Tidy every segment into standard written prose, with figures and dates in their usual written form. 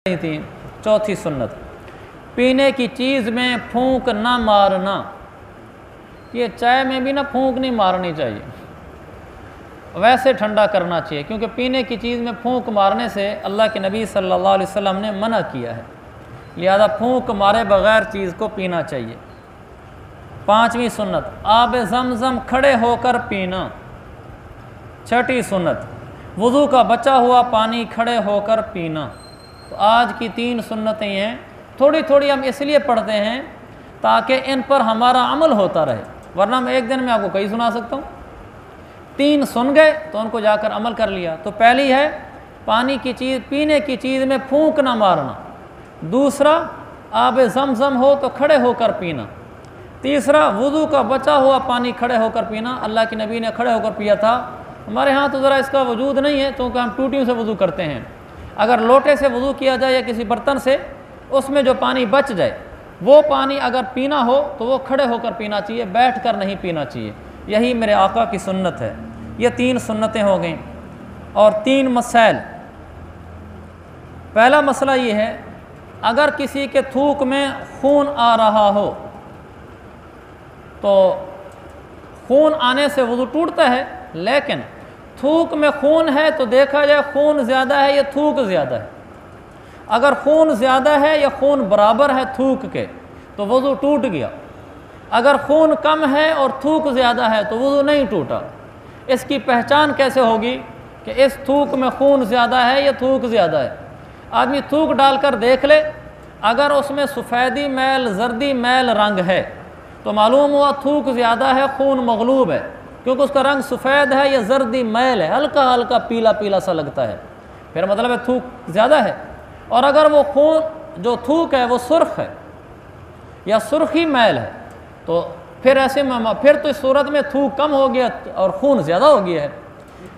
थी। चौथी सुन्नत, पीने की चीज़ में फूंक ना मारना। ये चाय में भी ना फूंक नहीं मारनी चाहिए, वैसे ठंडा करना चाहिए, क्योंकि पीने की चीज़ में फूंक मारने से अल्लाह के नबी सल्लल्लाहु अलैहि वसल्लम ने मना किया है, लिहाजा फूंक मारे बग़ैर चीज़ को पीना चाहिए। पाँचवीं सुन्नत, आब ज़मज़म खड़े होकर पीना। छठी सुन्नत, वज़ू का बचा हुआ पानी खड़े होकर पीना। तो आज की तीन सुन्नतें हैं, थोड़ी थोड़ी हम इसलिए पढ़ते हैं ताकि इन पर हमारा अमल होता रहे, वरना मैं एक दिन में आपको कई सुना सकता हूँ। तीन सुन गए तो उनको जाकर अमल कर लिया। तो पहली है पानी की चीज़, पीने की चीज़ में फूंक ना मारना। दूसरा, आब ज़मज़म हो तो खड़े होकर पीना। तीसरा, वज़ू का बचा हुआ पानी खड़े होकर पीना। अल्लाह के नबी ने खड़े होकर पिया था। हमारे यहाँ तो ज़रा इसका वजूद नहीं है, क्योंकि हम टूटियों से वज़ू करते हैं। अगर लोटे से वज़ू किया जाए या किसी बर्तन से, उसमें जो पानी बच जाए वो पानी अगर पीना हो तो वो खड़े होकर पीना चाहिए, बैठ कर नहीं पीना चाहिए। यही मेरे आका की सुन्नत है। ये तीन सुन्नतें हो गईं। और तीन मसाइल। पहला मसला ये है, अगर किसी के थूक में खून आ रहा हो तो खून आने से वज़ू टूटता है, लेकिन थूक में खून है तो देखा जाए खून ज़्यादा है या थूक ज़्यादा है। अगर खून ज़्यादा है या खून बराबर है थूक के तो वज़ू टूट गया। अगर खून कम है और थूक ज़्यादा है तो वज़ू नहीं टूटा। इसकी पहचान कैसे होगी कि इस थूक में खून ज़्यादा है या थूक ज़्यादा है? आदमी थूक डालकर देख ले, अगर उसमें सफ़ेदी मैल जर्दी मैल रंग है तो मालूम हुआ थूक ज़्यादा है, खून मगलूब है, क्योंकि उसका रंग सफ़ेद है या जर्दी मैल है, हल्का हल्का पीला पीला सा लगता है, फिर मतलब है थूक ज़्यादा है। और अगर वो खून जो थूक है वो सुर्ख है या सुर्खी मैल है तो फिर ऐसे में फिर तो इस सूरत में थूक कम हो गया और खून ज़्यादा हो गया है।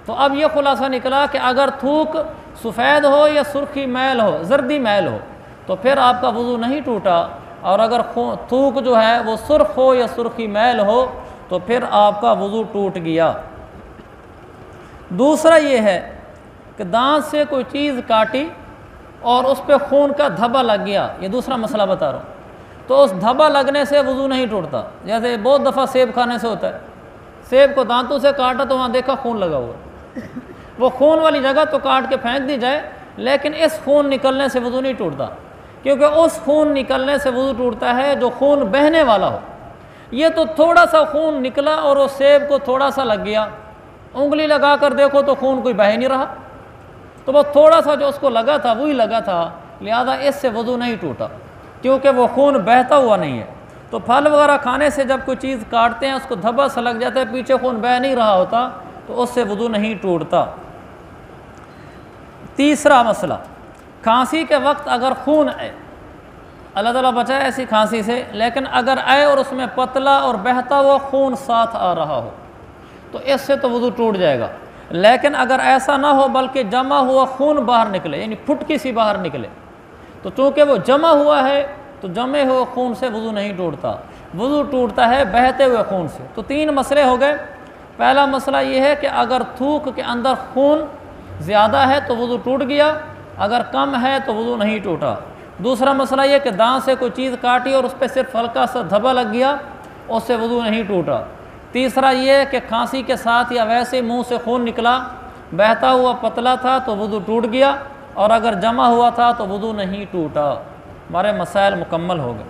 तो अब ये खुलासा निकला कि अगर थूक सफ़ेद हो या सुर्खी मैल हो, जर्दी मैल हो, तो फिर आपका वज़ू नहीं टूटा। और अगर थूक जो है वो सुर्ख हो या सुर्खी मैल हो तो फिर आपका वज़ू टूट गया। दूसरा ये है कि दांत से कोई चीज़ काटी और उस पर खून का धब्बा लग गया, ये दूसरा मसला बता रहा हूँ। तो उस धब्बा लगने से वज़ू नहीं टूटता। जैसे बहुत दफ़ा सेब खाने से होता है, सेब को दांतों से काटा तो वहाँ देखा खून लगा हुआ, वो खून वाली जगह तो काट के फेंक दी जाए, लेकिन इस खून निकलने से वज़ू नहीं टूटता, क्योंकि उस खून निकलने से वज़ू टूटता है जो खून बहने वाला हो। ये तो थोड़ा सा खून निकला और वो सेब को थोड़ा सा लग गया, उंगली लगा कर देखो तो खून कोई बह ही नहीं रहा, तो वो थोड़ा सा जो उसको लगा था वही लगा था, लिहाजा इससे वज़ू नहीं टूटा, क्योंकि वो खून बहता हुआ नहीं है। तो फल वगैरह खाने से जब कोई चीज़ काटते हैं उसको धब्बा सा लग जाता है, पीछे खून बह नहीं रहा होता, तो उससे वज़ू नहीं टूटता। तीसरा मसला, खांसी के वक्त अगर खून आए, अल्लाह ताला बचाए ऐसी खांसी से, लेकिन अगर आए और उसमें पतला और बहता हुआ खून साथ आ रहा हो तो इससे तो वज़ू टूट जाएगा। लेकिन अगर ऐसा ना हो बल्कि जमा हुआ खून बाहर निकले, यानी फुटकी सी बाहर निकले, तो चूँकि वो जमा हुआ है तो जमे हुए खून से वज़ू नहीं टूटता, वज़ू टूटता है बहते हुए खून से। तो तीन मसले हो गए। पहला मसला ये है कि अगर थूक के अंदर खून ज़्यादा है तो वज़ू टूट गया, अगर कम है तो वज़ू नहीं टूटा। दूसरा मसला ये कि दांत से कोई चीज़ काटी और उस पर सिर्फ हल्का सा धब्बा लग गया, उससे वज़ू नहीं टूटा। तीसरा ये कि खांसी के साथ या वैसे मुंह से खून निकला, बहता हुआ पतला था तो वज़ू टूट गया, और अगर जमा हुआ था तो वज़ू नहीं टूटा। हमारे मसाइल मुकम्मल हो गए।